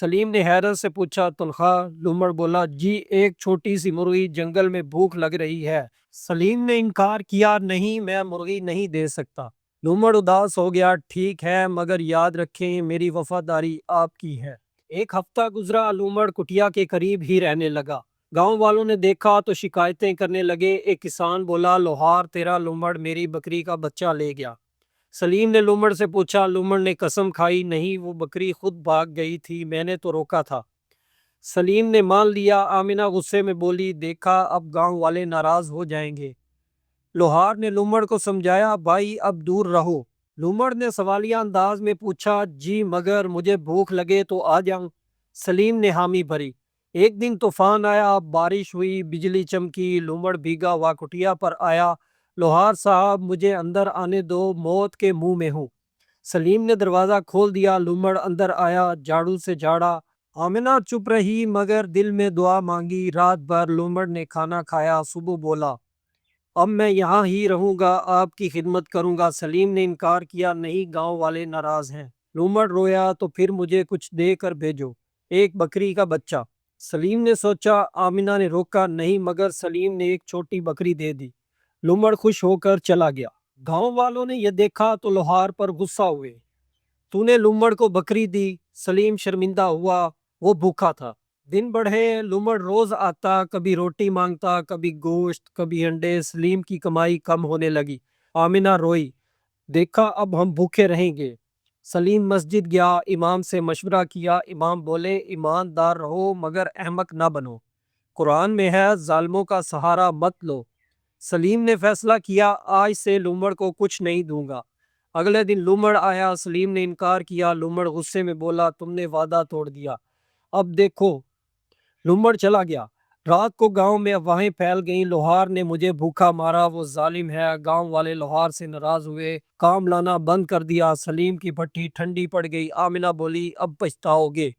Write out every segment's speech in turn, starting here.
سلیم نے حیرت سے پوچھا تنخواہ؟ لومڑ بولا جی ایک چھوٹی سی مرغی، جنگل میں بھوک لگ رہی ہے۔ سلیم نے انکار کیا نہیں میں مرغی نہیں دے سکتا۔ لومڑ اداس ہو گیا، ٹھیک ہے مگر یاد رکھیں میری وفاداری آپ کی ہے۔ ایک ہفتہ گزرا، لومڑ کٹیا کے قریب ہی رہنے لگا۔ گاؤں والوں نے دیکھا تو شکایتیں کرنے لگے۔ ایک کسان بولا لوہار تیرا لومڑ میری بکری کا بچہ لے گیا۔ سلیم نے لومڑ سے پوچھا، لومڑ نے قسم کھائی نہیں وہ بکری خود بھاگ گئی تھی، میں نے تو روکا تھا۔ سلیم نے مان لیا۔ آمنہ غصے میں بولی دیکھا اب گاؤں والے ناراض ہو جائیں گے۔ لوہار نے لومڑ کو سمجھایا بھائی اب دور رہو۔ لومڑ نے سوالیہ انداز میں پوچھا جی مگر مجھے بھوک لگے تو آ جاؤں۔ سلیم نے حامی بھری۔ ایک دن طوفان آیا، بارش ہوئی، بجلی چمکی، لومڑ بھیگا ہوا کٹیا پر آیا۔ لوہار صاحب مجھے اندر آنے دو، موت کے منہ میں ہوں۔ سلیم نے دروازہ کھول دیا، لومڑ اندر آیا، جھاڑو سے جھاڑا۔ آمنہ چپ رہی مگر دل میں دعا مانگی۔ رات بھر لومڑ نے کھانا کھایا، صبح بولا اب میں یہاں ہی رہوں گا، آپ کی خدمت کروں گا۔ سلیم نے انکار کیا نہیں گاؤں والے ناراض ہیں۔ لومڑ رویا تو پھر مجھے کچھ دے کر بھیجو، ایک بکری کا بچہ۔ سلیم نے سوچا، آمنہ نے روکا نہیں مگر سلیم نے ایک چھوٹی بکری دے دی۔ لومڑ خوش ہو کر چلا گیا۔ گاؤں والوں نے یہ دیکھا تو لوہار پر غصہ ہوئے۔ تو نے لومڑ کو بکری دی؟ سلیم شرمندہ ہوا، وہ بھوکا تھا۔ دن بڑھے، لومڑ روز آتا، کبھی روٹی مانگتا، کبھی گوشت، کبھی انڈے۔ سلیم کی کمائی کم ہونے لگی۔ آمنہ روئی، دیکھا اب ہم بھوکے رہیں گے۔ سلیم مسجد گیا، امام سے مشورہ کیا۔ امام بولے ایماندار رہو مگر احمق نہ بنو، قرآن میں ہے ظالموں کا سہارا مت لو۔ سلیم نے فیصلہ کیا آج سے لومڑ کو کچھ نہیں دوں گا۔ اگلے دن لومڑ آیا، سلیم نے انکار کیا۔ لومڑ غصے میں بولا تم نے وعدہ توڑ دیا، اب دیکھو۔ لومڑ چلا گیا۔ رات کو گاؤں میں افواہیں پھیل گئیں، لوہار نے مجھے بھوکا مارا، وہ ظالم ہے۔ گاؤں والے لوہار سے ناراض ہوئے، کام لانا بند کر دیا۔ سلیم کی بھٹی ٹھنڈی پڑ گئی۔ آمنہ بولی اب پچھتاؤ گے۔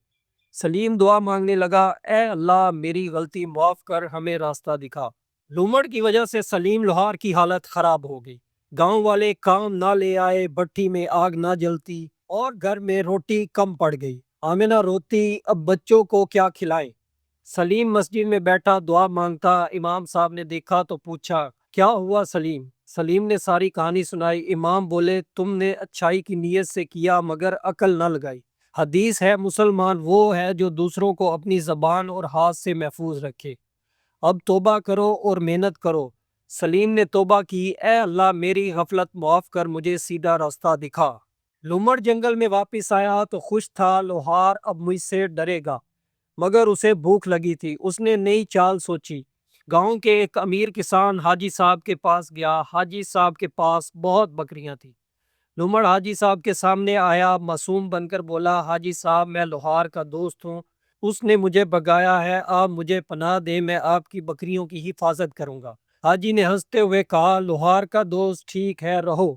سلیم دعا مانگنے لگا، اے اللہ میری غلطی معاف کر، ہمیں راستہ دکھا۔ لومڑ کی وجہ سے سلیم لوہار کی حالت خراب ہو گئی۔ گاؤں والے کام نہ لے آئے، بھٹی میں آگ نہ جلتی اور گھر میں روٹی کم پڑ گئی۔ آمنہ روتی، اب بچوں کو کیا کھلائیں۔ سلیم مسجد میں بیٹھا دعا مانگتا۔ امام صاحب نے دیکھا تو پوچھا کیا ہوا سلیم؟ سلیم نے ساری کہانی سنائی۔ امام بولے تم نے اچھائی کی نیت سے کیا مگر عقل نہ لگائی۔ حدیث ہے مسلمان وہ ہے جو دوسروں کو اپنی زبان اور ہاتھ سے محفوظ رکھے۔ اب توبہ کرو اور محنت کرو۔ سلیم نے توبہ کی، اے اللہ میری غفلت معاف کر، مجھے سیدھا راستہ دکھا۔ لومڑ جنگل میں واپس آیا تو خوش تھا، لوہار اب مجھ سے ڈرے گا، مگر اسے بھوک لگی تھی۔ اس نے نئی چال سوچی۔ گاؤں کے ایک امیر کسان حاجی صاحب کے پاس گیا۔ حاجی صاحب کے پاس بہت بکریاں تھیں۔ لومڑ حاجی صاحب کے سامنے آیا، معصوم بن کر بولا حاجی صاحب میں لوہار کا دوست ہوں، اس نے مجھے بھگایا ہے، آپ مجھے پناہ دیں، میں آپ کی بکریوں کی حفاظت کروں گا۔ حاجی نے ہنستے ہوئے کہا لوہار کا دوست ٹھیک ہے رہو۔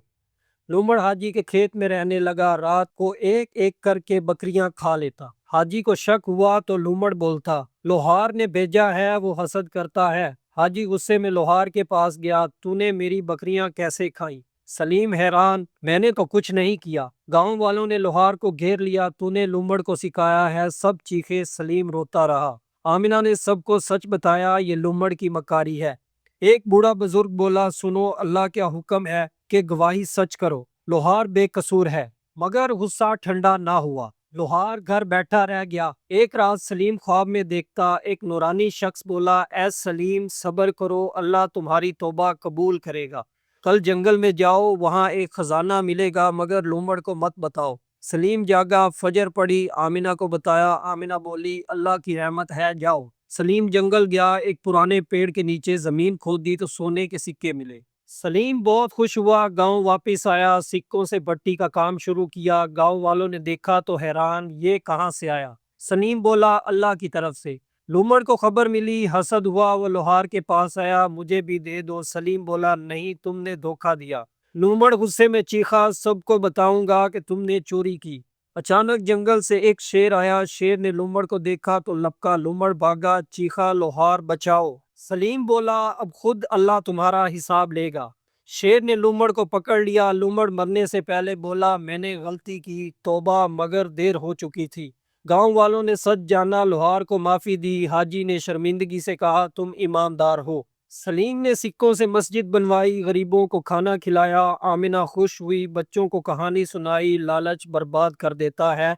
لومڑ حاجی کے کھیت میں رہنے لگا، رات کو ایک ایک کر کے بکریاں کھا لیتا۔ حاجی کو شک ہوا تو لومڑ بولتا لوہار نے بھیجا ہے، وہ حسد کرتا ہے۔ حاجی غصے میں لوہار کے پاس گیا، تو نے میری بکریاں کیسے کھائیں؟ سلیم حیران، میں نے تو کچھ نہیں کیا۔ گاؤں والوں نے لوہار کو گھیر لیا، تو نے لومڑ کو سکھایا ہے، سب چیخے۔ سلیم روتا رہا۔ آمنہ نے سب کو سچ بتایا، یہ لومڑ کی مکاری ہے۔ ایک بوڑھا بزرگ بولا سنو، اللہ کا حکم ہے کہ گواہی سچ کرو، لوہار بے قصور ہے۔ مگر غصہ ٹھنڈا نہ ہوا، لوہار گھر بیٹھا رہ گیا۔ ایک رات سلیم خواب میں دیکھتا، ایک نورانی شخص بولا اے سلیم صبر کرو، اللہ تمہاری توبہ قبول کرے گا، کل جنگل میں جاؤ، وہاں ایک خزانہ ملے گا، مگر لومڑ کو مت بتاؤ۔ سلیم جاگا، فجر پڑی، آمنہ کو بتایا۔ آمنہ بولی اللہ کی رحمت ہے، جاؤ۔ سلیم جنگل گیا، ایک پرانے پیڑ کے نیچے زمین کھودی تو سونے کے سکے ملے۔ سلیم بہت خوش ہوا، گاؤں واپس آیا، سکوں سے بھٹی کا کام شروع کیا۔ گاؤں والوں نے دیکھا تو حیران، یہ کہاں سے آیا؟ سلیم بولا اللہ کی طرف سے۔ لومڑ کو خبر ملی، حسد ہوا، وہ لوہار کے پاس آیا، مجھے بھی دے دو۔ سلیم بولا نہیں، تم نے دھوکہ دیا۔ لومڑ غصے میں چیخا، سب کو بتاؤں گا کہ تم نے چوری کی۔ اچانک جنگل سے ایک شیر آیا، شیر نے لومڑ کو دیکھا تو لپکا، لومڑ بھاگا، چیخا لوہار بچاؤ۔ سلیم بولا اب خود اللہ تمہارا حساب لے گا۔ شیر نے لومڑ کو پکڑ لیا، لومڑ مرنے سے پہلے بولا میں نے غلطی کی، توبہ، مگر دیر ہو چکی تھی۔ گاؤں والوں نے سچ جانا، لوہار کو معافی دی۔ حاجی نے شرمندگی سے کہا تم ایماندار ہو۔ سلیم نے سکوں سے مسجد بنوائی، غریبوں کو کھانا کھلایا۔ آمنہ خوش ہوئی، بچوں کو کہانی سنائی۔ لالچ برباد کر دیتا ہے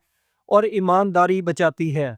اور ایمانداری بچاتی ہے۔